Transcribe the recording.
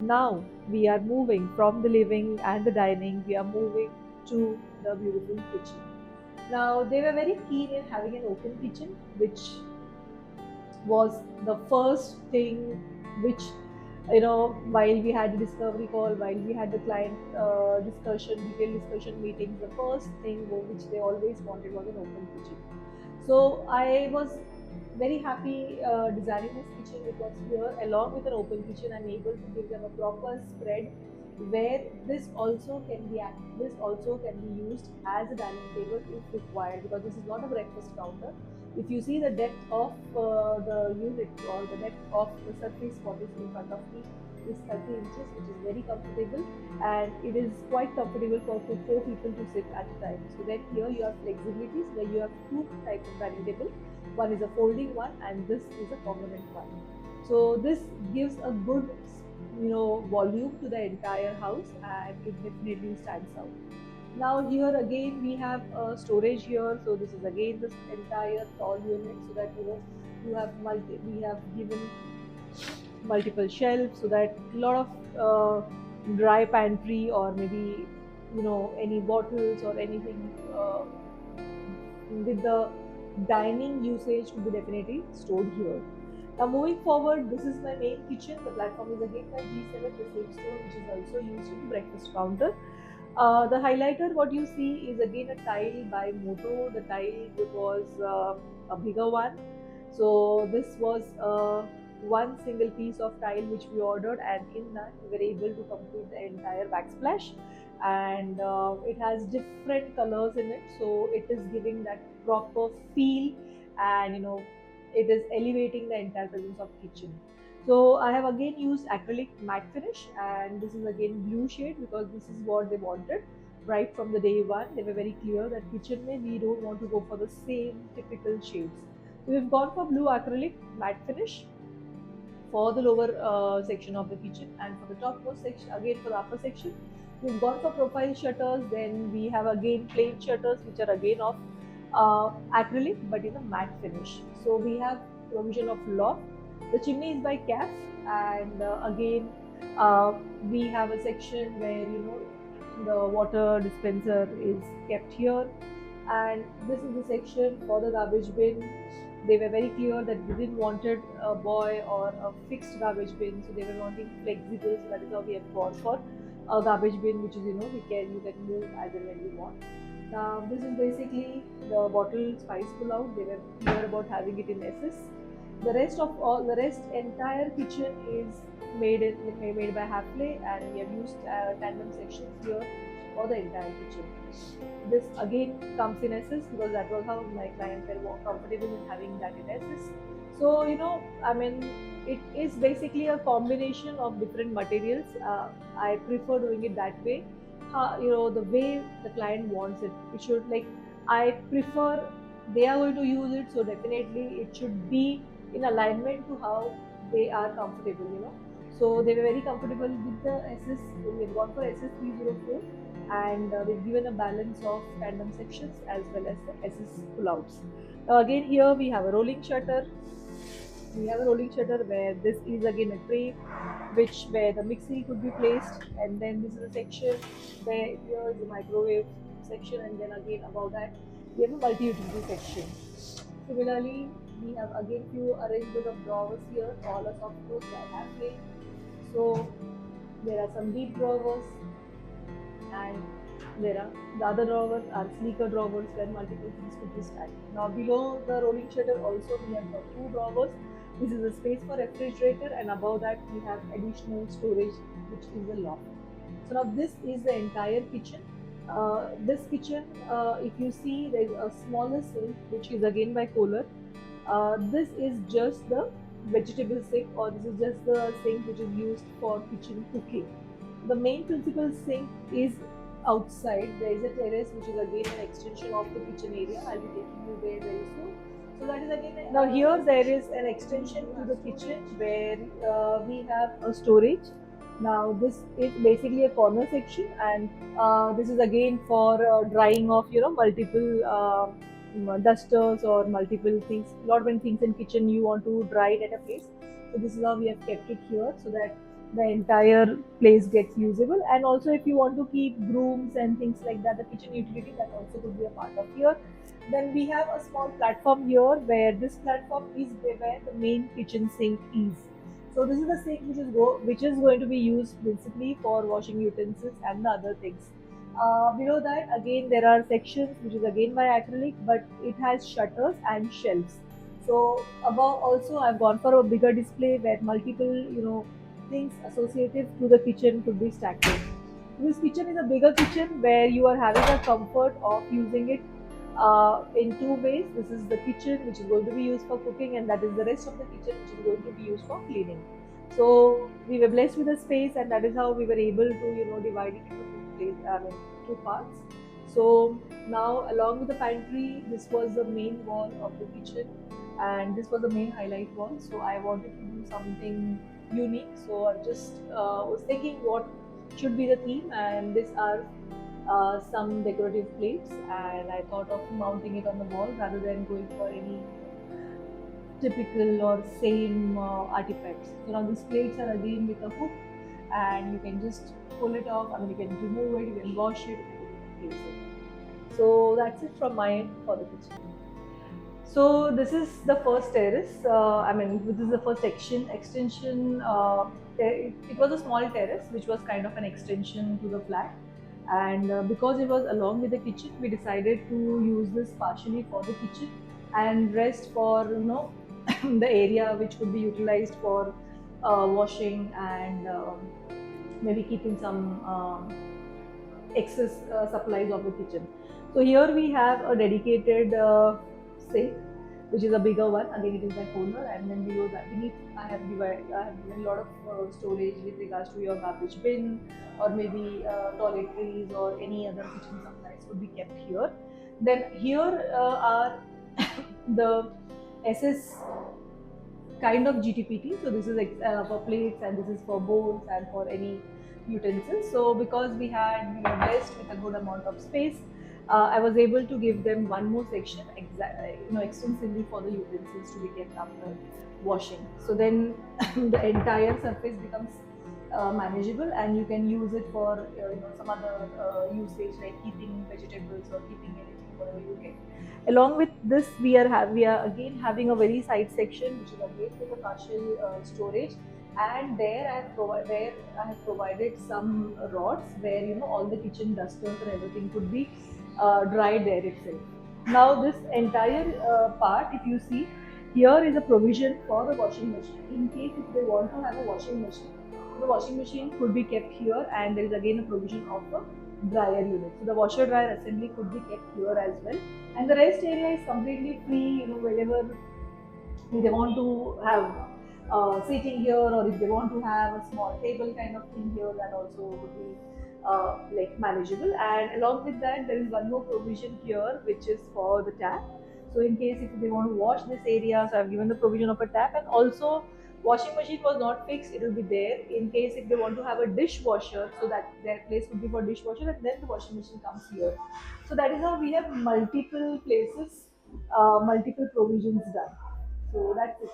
now we are moving from the living and the dining, we are moving to the beautiful kitchen. Now they were very keen in having an open kitchen, which was the first thing which, while we had the discovery call, while we had the client discussion, detailed discussion meetings, the first thing which they always wanted was an open kitchen. So I was very happy designing this kitchen, because here along with an open kitchen I'm able to give them a proper spread where this also can be used as a dining table if required, because this is not a breakfast counter. If you see the depth of the unit, or the depth of the surface what is in front of me is 30 inches, which is very comfortable, and it is quite comfortable for four people to sit at a time. So then here you have flexibilities where you have two types of dining table. One is a folding one, and this is a permanent one. So this gives a good, volume to the entire house, and it definitely stands out. Now here again we have a storage here. So this is again this entire tall unit, so that you have we have given multiple shelves, so that a lot of dry pantry, or maybe any bottles or anything with the dining usage will be definitely stored here. Now moving forward, this is my main kitchen. The platform is again by G7, the same stone which is also used in the breakfast counter. The highlighter, what you see, is again a tile by Moto. The tile was a bigger one. So this was one single piece of tile which we ordered, and in that we were able to complete the entire backsplash. And it has different colors in it, so it is giving that proper feel, and it is elevating the entire presence of kitchen. So I have again used acrylic matte finish, and this is again blue shade, because this is what they wanted right from the day one. They were very clear that kitchen mein we don't want to go for the same typical shades. So we've gone for blue acrylic matte finish for the lower section of the kitchen, and for the topmost section, again for the upper section, we've gone for profile shutters. Then we have again plain shutters, which are again of acrylic but in a matte finish. So we have provision of loft. The chimney is by CAF, and again we have a section where the water dispenser is kept here, and this is the section for the garbage bin. They were very clear that they didn't wanted a boy or a fixed garbage bin, so they were wanting flexible. So that is how we have gone for a garbage bin, which is you can move as and when you want. Now this is basically the bottle spice pull out. They were clear about having it in SS. The rest entire kitchen is made by Hafele, and we have used tandem sections here for the entire kitchen. This again comes in SS, because that was how my client were more comfortable in having that in SS. So I mean, it is basically a combination of different materials. I prefer doing it that way. The way the client wants it. It should, like, I prefer they are going to use it, so definitely it should be in alignment to how they are comfortable. So they were very comfortable with the SS. So we have gone for SS 304, and we've given a balance of tandem sections as well as the SS pullouts. Now again here we have a rolling shutter. We have a rolling shutter where this is again a tray, where the mixie could be placed, and then this is a section where here is the microwave section, and then again above that we have a multi-utility section. Similarly, we have again few arrangement of drawers here, all are soft close by halfway. So there are some deep drawers, and the other drawers are sleeker drawers where multiple things could be stacked. Now below the rolling shutter also we have got two drawers. This is a space for refrigerator, and above that we have additional storage, which is a loft. So now this is the entire kitchen. This kitchen, if you see, there is a smaller sink which is again by Kohler. This is just the vegetable sink, or this is just the sink which is used for kitchen cooking. The main principal sink is outside. There is a terrace which is again an extension of the kitchen area. I'll be taking you there very soon. So that is again. Now here there is an extension to the kitchen where we have a storage. Now this is basically a corner section, and this is again for drying of multiple dusters or multiple things. Lot many things in kitchen you want to dry it at a place. So this is how we have kept it here, so that the entire place gets usable. And also if you want to keep brooms and things like that, the kitchen utility, that also could be a part of here. Then we have a small platform here, where this platform is where the main kitchen sink is. So this is the sink which is going to be used principally for washing utensils and the other things. Below that, again, there are sections which is again by acrylic, but it has shutters and shelves. So above also, I've gone for a bigger display where multiple, things associated to the kitchen could be stacked in. This kitchen is a bigger kitchen where you are having a comfort of using it in two ways. This is the kitchen which is going to be used for cooking, and that is the rest of the kitchen which is going to be used for cleaning. So we were blessed with a space, and that is how we were able to divide it into two parts. So now, along with the pantry, this was the main wall of the kitchen, and this was the main highlight wall. So I wanted to do something unique. So I just was thinking what should be the theme, and these are some decorative plates, and I thought of mounting it on the wall rather than going for any typical or same artifacts. So now these plates are again with a hook, and you can just pull it off. I mean, you can remove it, you can wash it, you can place it. So that's it from my end for the kitchen. So this is the first terrace. This is the first extension. It was a small terrace, which was kind of an extension to the flat. And because it was along with the kitchen, we decided to use this partially for the kitchen, and rest for the area which could be utilized for washing, and maybe keeping some excess supplies of the kitchen. So here we have a dedicated sink, which is a bigger one. Again, it is by corner, and then below that, beneath, I have given a lot of storage with regards to your garbage bin, or maybe toiletries or any other kitchen supplies would be kept here. Then here are the SS kind of GTPT. So this is for plates, and this is for bowls and for any utensils. So because we were blessed with a good amount of space, I was able to give them one more section, extensively for the utensils to be kept after washing. So then the entire surface becomes manageable, and you can use it for some other usage, like keeping vegetables or keeping anything whatever you get. Along with this, we are again having a very side section, which is again with a partial storage, and where I have provided some rods where all the kitchen dusters and everything could be dried there itself. Now this entire part, if you see, here is a provision for a washing machine. In case if they want to have a washing machine, the washing machine could be kept here, and there is again a provision of a dryer unit. So the washer dryer assembly could be kept here as well, and the rest area is completely free. Wherever they want to have seating here, or if they want to have a small table kind of thing here, that also would be like manageable. And along with that, there is one more provision here, which is for the tap. So in case if they want to wash this area, so I've given the provision of a tap. And also, washing machine was not fixed, it will be there in case if they want to have a dishwasher, so that their place would be for dishwasher, and then the washing machine comes here. So that is how we have multiple places, multiple provisions done. So that's it.